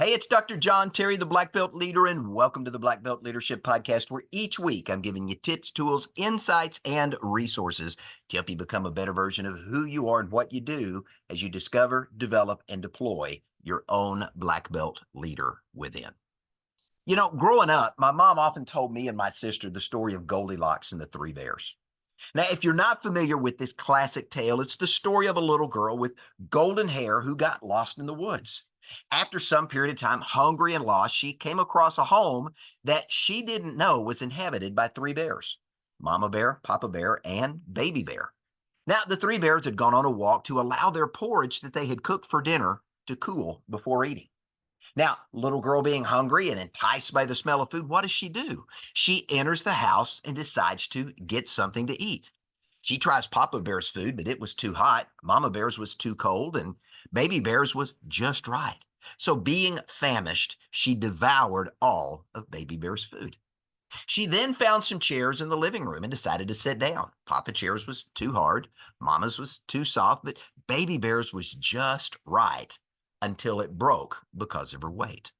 Hey, it's Dr. John Terry, the Black Belt Leader, and welcome to the Black Belt Leadership Podcast, where each week I'm giving you tips, tools, insights, and resources to help you become a better version of who you are and what you do as you discover, develop, and deploy your own Black Belt leader within. You know, growing up, my mom often told me and my sister the story of Goldilocks and the Three Bears. Now, if you're not familiar with this classic tale, it's the story of a little girl with golden hair who got lost in the woods. After some period of time, hungry and lost, she came across a home that she didn't know was inhabited by three bears: Mama Bear, Papa Bear, and Baby Bear. Now, the three bears had gone on a walk to allow their porridge that they had cooked for dinner to cool before eating. Now, little girl being hungry and enticed by the smell of food, what does she do? She enters the house and decides to get something to eat. She tries Papa Bear's food, but it was too hot. Mama Bear's was too cold, and Baby Bear's was just right. So, being famished, she devoured all of Baby Bear's food. She then found some chairs in the living room and decided to sit down. Papa Chair's was too hard, Mama's was too soft, but Baby Bear's was just right until it broke because of her weight.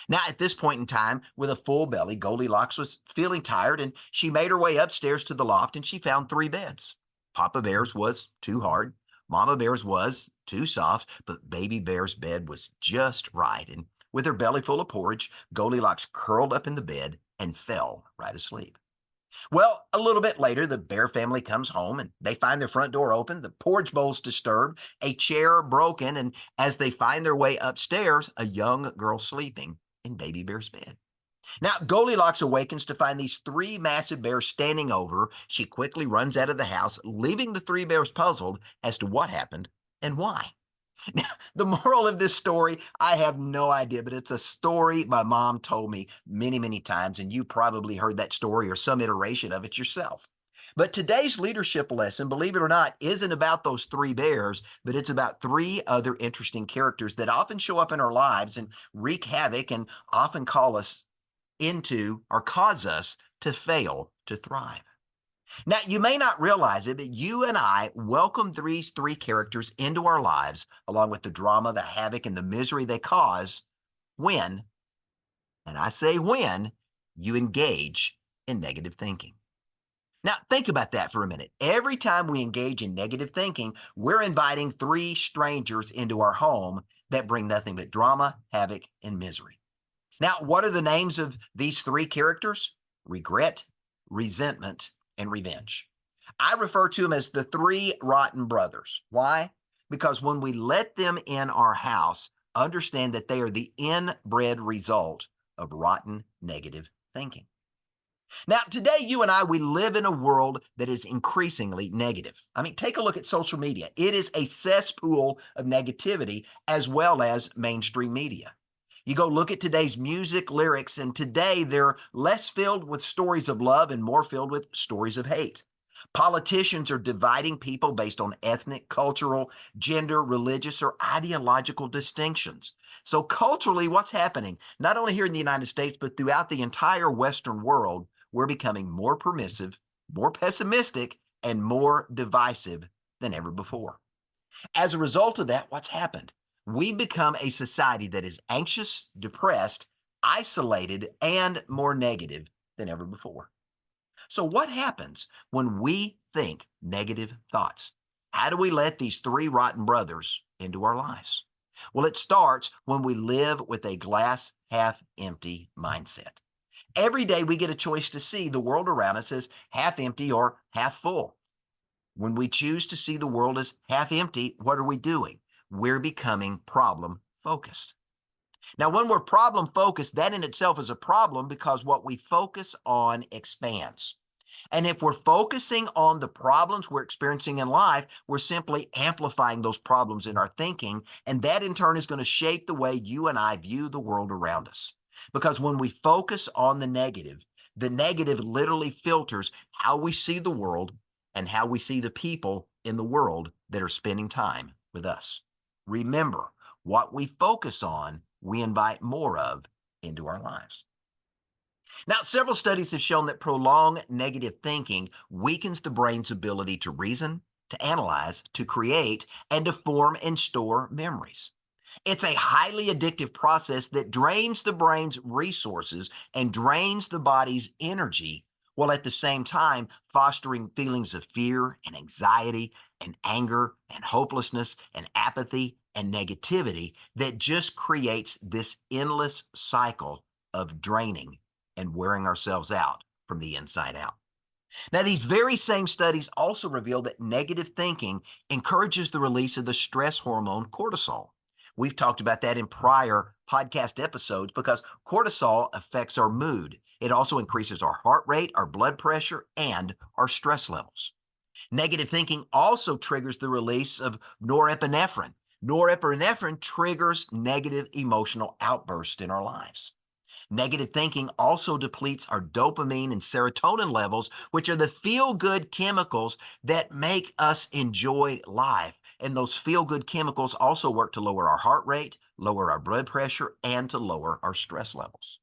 Now, at this point in time, with a full belly, Goldilocks was feeling tired and she made her way upstairs to the loft and she found three beds. Papa Bear's was too hard, Mama Bear's was too soft, but Baby Bear's bed was just right. And with her belly full of porridge, Goldilocks curled up in the bed and fell right asleep. Well, a little bit later, the bear family comes home and they find their front door open, the porridge bowl's disturbed, a chair broken, and as they find their way upstairs, a young girl sleeping in Baby Bear's bed. Now, Goldilocks awakens to find these three massive bears standing over her. She quickly runs out of the house, leaving the three bears puzzled as to what happened and why. Now, the moral of this story, I have no idea, but it's a story my mom told me many, many times, and you probably heard that story or some iteration of it yourself. But today's leadership lesson, believe it or not, isn't about those three bears, but it's about three other interesting characters that often show up in our lives and wreak havoc and often call us into or cause us to fail to thrive. Now, you may not realize it, but you and I welcome these three characters into our lives, along with the drama, the havoc, and the misery they cause when, and I say when, you engage in negative thinking. Now, think about that for a minute. Every time we engage in negative thinking, we're inviting three strangers into our home that bring nothing but drama, havoc, and misery. Now, what are the names of these three characters? Regret, resentment, and revenge. I refer to them as the three rotten brothers. Why? Because when we let them in our house, understand that they are the inbred result of rotten negative thinking. Now, today, you and I, we live in a world that is increasingly negative. I mean, take a look at social media. It is a cesspool of negativity as well as mainstream media. You go look at today's music lyrics, and today they're less filled with stories of love and more filled with stories of hate. Politicians are dividing people based on ethnic, cultural, gender, religious, or ideological distinctions. So, culturally, what's happening? Not only here in the United States, but throughout the entire Western world, we're becoming more permissive, more pessimistic, and more divisive than ever before. As a result of that, what's happened? We become a society that is anxious, depressed, isolated, and more negative than ever before. So, what happens when we think negative thoughts? How do we let these three rotten brothers into our lives? Well, it starts when we live with a glass half empty mindset. Every day we get a choice to see the world around us as half empty or half full. When we choose to see the world as half empty, what are we doing? We're becoming problem focused. Now, when we're problem focused, that in itself is a problem because what we focus on expands. And if we're focusing on the problems we're experiencing in life, we're simply amplifying those problems in our thinking. And that in turn is going to shape the way you and I view the world around us. Because when we focus on the negative literally filters how we see the world and how we see the people in the world that are spending time with us. Remember, what we focus on, we invite more of into our lives. Now, several studies have shown that prolonged negative thinking weakens the brain's ability to reason, to analyze, to create, and to form and store memories. It's a highly addictive process that drains the brain's resources and drains the body's energy, while at the same time fostering feelings of fear and anxiety and anger and hopelessness and apathy and negativity that just creates this endless cycle of draining and wearing ourselves out from the inside out. Now, these very same studies also reveal that negative thinking encourages the release of the stress hormone cortisol. We've talked about that in prior podcast episodes because cortisol affects our mood. It also increases our heart rate, our blood pressure, and our stress levels. Negative thinking also triggers the release of norepinephrine. Norepinephrine triggers negative emotional outbursts in our lives. Negative thinking also depletes our dopamine and serotonin levels, which are the feel good chemicals that make us enjoy life. And those feel good chemicals also work to lower our heart rate, lower our blood pressure, and to lower our stress levels.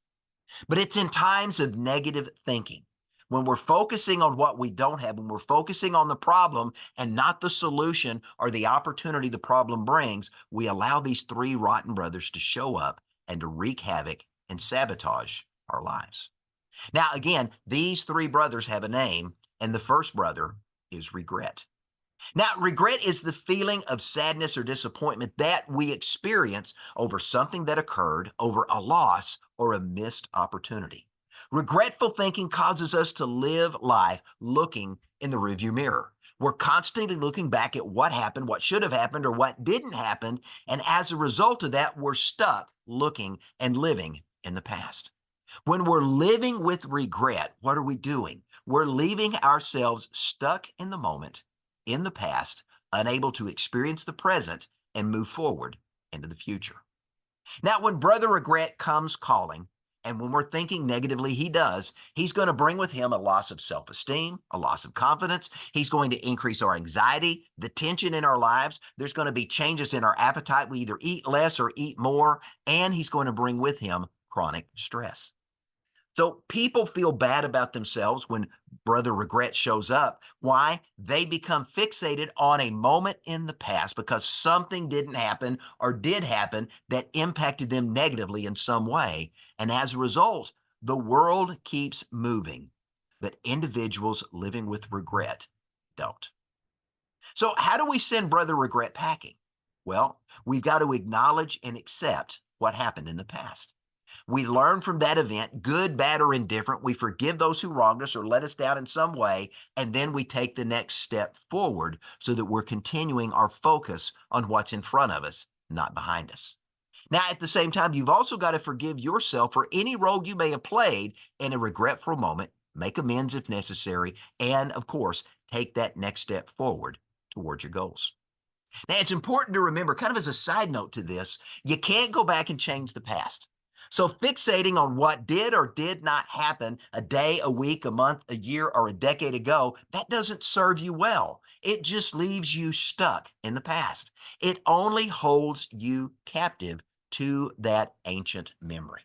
But it's in times of negative thinking, when we're focusing on what we don't have, when we're focusing on the problem and not the solution or the opportunity the problem brings, we allow these three rotten brothers to show up and to wreak havoc and sabotage our lives. Now, again, these three brothers have a name, and the first brother is regret. Now, regret is the feeling of sadness or disappointment that we experience over something that occurred, over a loss, or a missed opportunity. Regretful thinking causes us to live life looking in the rearview mirror. We're constantly looking back at what happened, what should have happened, or what didn't happen. And as a result of that, we're stuck looking and living in the past. When we're living with regret, what are we doing? We're leaving ourselves stuck in the moment, in the past, unable to experience the present and move forward into the future. Now, when brother regret comes calling, and when we're thinking negatively, he does, he's going to bring with him a loss of self esteem, a loss of confidence. He's going to increase our anxiety, the tension in our lives. There's going to be changes in our appetite. We either eat less or eat more, and he's going to bring with him chronic stress. So people feel bad about themselves when brother regret shows up. Why? They become fixated on a moment in the past because something didn't happen or did happen that impacted them negatively in some way. And as a result, the world keeps moving, but individuals living with regret don't. So how do we send brother regret packing? Well, we've got to acknowledge and accept what happened in the past. We learn from that event, good, bad, or indifferent. We forgive those who wronged us or let us down in some way, and then we take the next step forward so that we're continuing our focus on what's in front of us, not behind us. Now, at the same time, you've also got to forgive yourself for any role you may have played in a regretful moment, make amends if necessary, and of course, take that next step forward towards your goals. Now, it's important to remember, kind of as a side note to this, you can't go back and change the past. So fixating on what did or did not happen a day, a week, a month, a year, or a decade ago, that doesn't serve you well. It just leaves you stuck in the past. It only holds you captive to that ancient memory.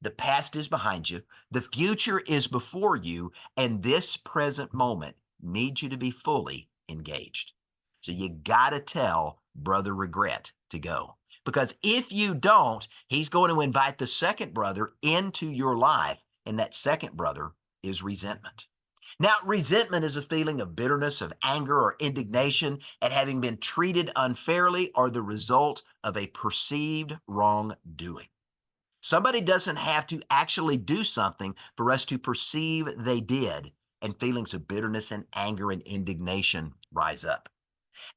The past is behind you, the future is before you, and this present moment needs you to be fully engaged. So you got to tell brother regret to go. Because if you don't, he's going to invite the second brother into your life, and that second brother is resentment. Now, resentment is a feeling of bitterness, of anger, or indignation at having been treated unfairly or the result of a perceived wrongdoing. Somebody doesn't have to actually do something for us to perceive they did, and feelings of bitterness and anger and indignation rise up.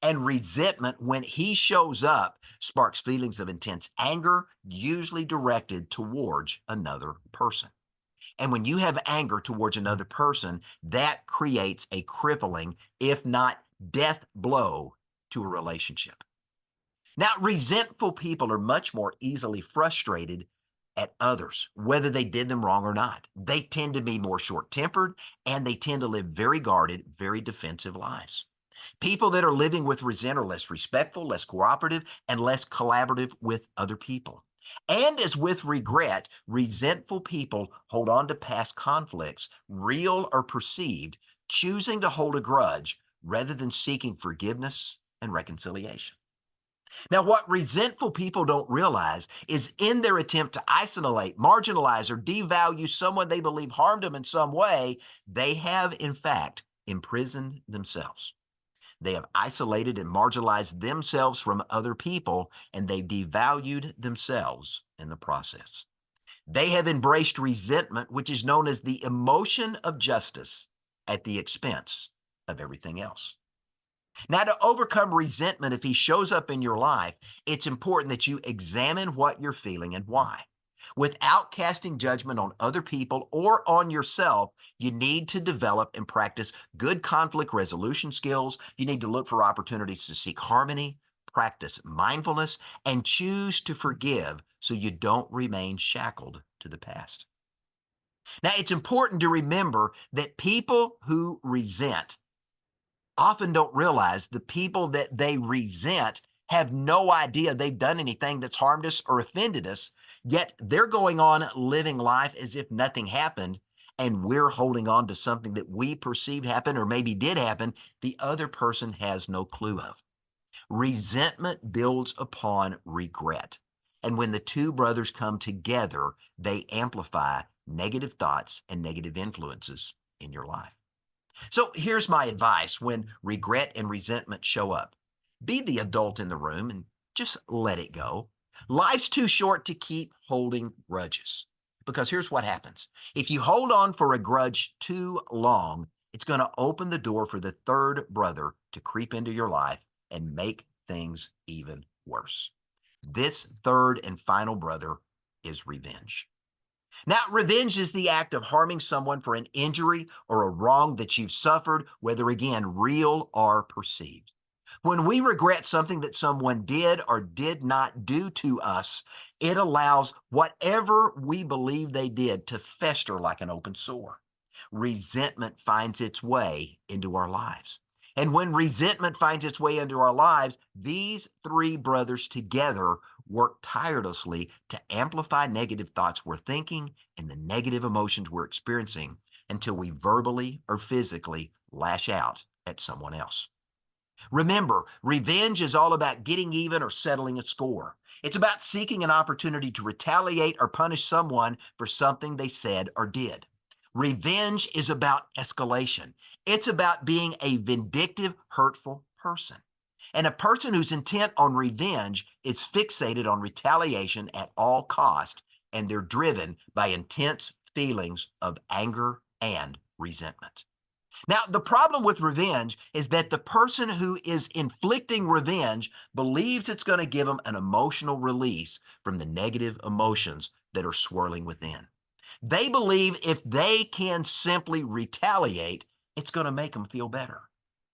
And resentment, when he shows up, sparks feelings of intense anger, usually directed towards another person. And when you have anger towards another person, that creates a crippling, if not death blow, to a relationship. Now, resentful people are much more easily frustrated at others, whether they did them wrong or not. They tend to be more short tempered and they tend to live very guarded, very defensive lives. People that are living with resent are less respectful, less cooperative, and less collaborative with other people. And as with regret, resentful people hold on to past conflicts, real or perceived, choosing to hold a grudge rather than seeking forgiveness and reconciliation. Now, what resentful people don't realize is in their attempt to isolate, marginalize, or devalue someone they believe harmed them in some way, they have, in fact, imprisoned themselves. They have isolated and marginalized themselves from other people, and they've devalued themselves in the process. They have embraced resentment, which is known as the emotion of justice, at the expense of everything else. Now, to overcome resentment, if he shows up in your life, it's important that you examine what you're feeling and why. Without casting judgment on other people or on yourself, you need to develop and practice good conflict resolution skills. You need to look for opportunities to seek harmony, practice mindfulness, and choose to forgive so you don't remain shackled to the past. Now, it's important to remember that people who resent often don't realize the people that they resent have no idea they've done anything that's harmed us or offended us, yet they're going on living life as if nothing happened, and we're holding on to something that we perceive happened or maybe did happen the other person has no clue of. Resentment builds upon regret. And when the two brothers come together, they amplify negative thoughts and negative influences in your life. So here's my advice when regret and resentment show up: be the adult in the room and just let it go. Life's too short to keep holding grudges. Because here's what happens: if you hold on for a grudge too long, it's going to open the door for the third brother to creep into your life and make things even worse. This third and final brother is revenge. Now, revenge is the act of harming someone for an injury or a wrong that you've suffered, whether again real or perceived. When we regret something that someone did or did not do to us, it allows whatever we believe they did to fester like an open sore. Resentment finds its way into our lives. And when resentment finds its way into our lives, these three brothers together work tirelessly to amplify negative thoughts we're thinking and the negative emotions we're experiencing until we verbally or physically lash out at someone else. Remember, revenge is all about getting even or settling a score. It's about seeking an opportunity to retaliate or punish someone for something they said or did. Revenge is about escalation. It's about being a vindictive, hurtful person. And a person who's intent on revenge is fixated on retaliation at all cost, and they're driven by intense feelings of anger and resentment. Now, the problem with revenge is that the person who is inflicting revenge believes it's going to give them an emotional release from the negative emotions that are swirling within. They believe if they can simply retaliate, it's going to make them feel better.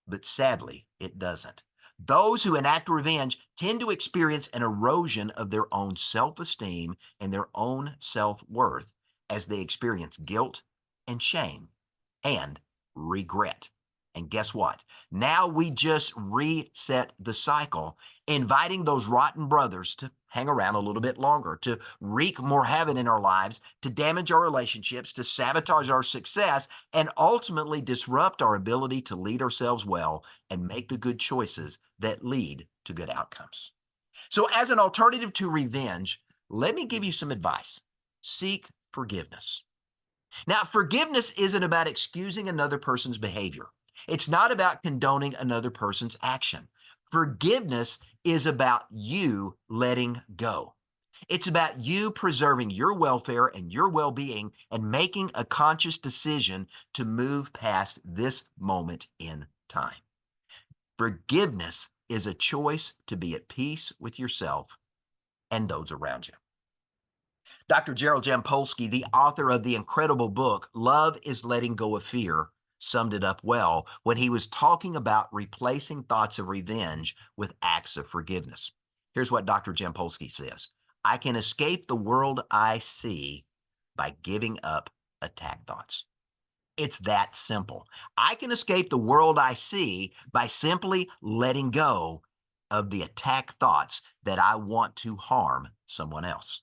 But sadly, it doesn't. Those who enact revenge tend to experience an erosion of their own self esteem and their own self worth as they experience guilt and shame and regret. And guess what? Now we just reset the cycle, inviting those rotten brothers to hang around a little bit longer, to wreak more havoc in our lives, to damage our relationships, to sabotage our success, and ultimately disrupt our ability to lead ourselves well and make the good choices that lead to good outcomes. So, as an alternative to revenge, let me give you some advice. Seek forgiveness. Now, forgiveness isn't about excusing another person's behavior. It's not about condoning another person's action. Forgiveness is about you letting go. It's about you preserving your welfare and your well being and making a conscious decision to move past this moment in time. Forgiveness is a choice to be at peace with yourself and those around you. Dr. Gerald Jampolsky, the author of the incredible book, Love is Letting Go of Fear, summed it up well when he was talking about replacing thoughts of revenge with acts of forgiveness. Here's what Dr. Jampolsky says: I can escape the world I see by giving up attack thoughts. It's that simple. I can escape the world I see by simply letting go of the attack thoughts that I want to harm someone else.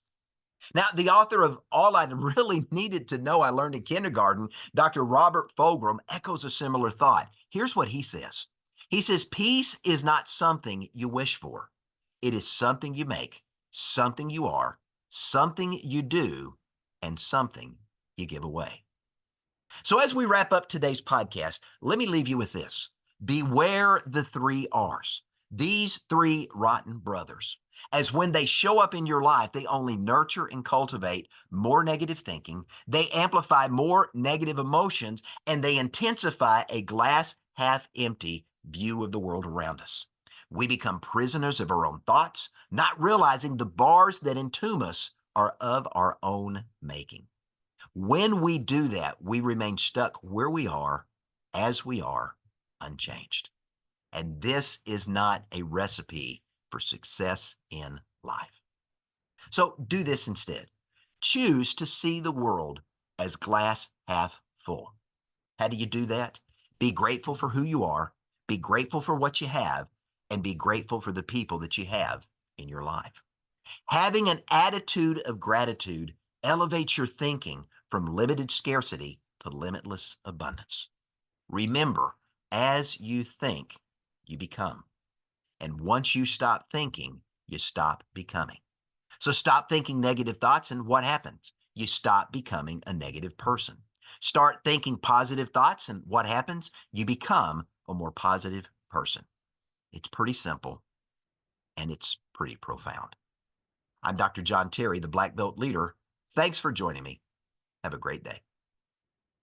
Now, the author of All I Really Needed to Know I Learned in Kindergarten, Dr. Robert Fulghum, echoes a similar thought. Here's what he says. He says, peace is not something you wish for. It is something you make, something you are, something you do, and something you give away. So, as we wrap up today's podcast, let me leave you with this: beware the three R's, these three rotten brothers. As when they show up in your life, they only nurture and cultivate more negative thinking, they amplify more negative emotions, and they intensify a glass half empty view of the world around us. We become prisoners of our own thoughts, not realizing the bars that entomb us are of our own making. When we do that, we remain stuck where we are, as we are, unchanged. And this is not a recipe for success in life. So do this instead. Choose to see the world as glass half full. How do you do that? Be grateful for who you are, be grateful for what you have, and be grateful for the people that you have in your life. Having an attitude of gratitude elevates your thinking from limited scarcity to limitless abundance. Remember, as you think, you become. And once you stop thinking, you stop becoming. So stop thinking negative thoughts, and what happens? You stop becoming a negative person. Start thinking positive thoughts, and what happens? You become a more positive person. It's pretty simple, and it's pretty profound. I'm Dr. John Terry, the Black Belt Leader. Thanks for joining me. Have a great day.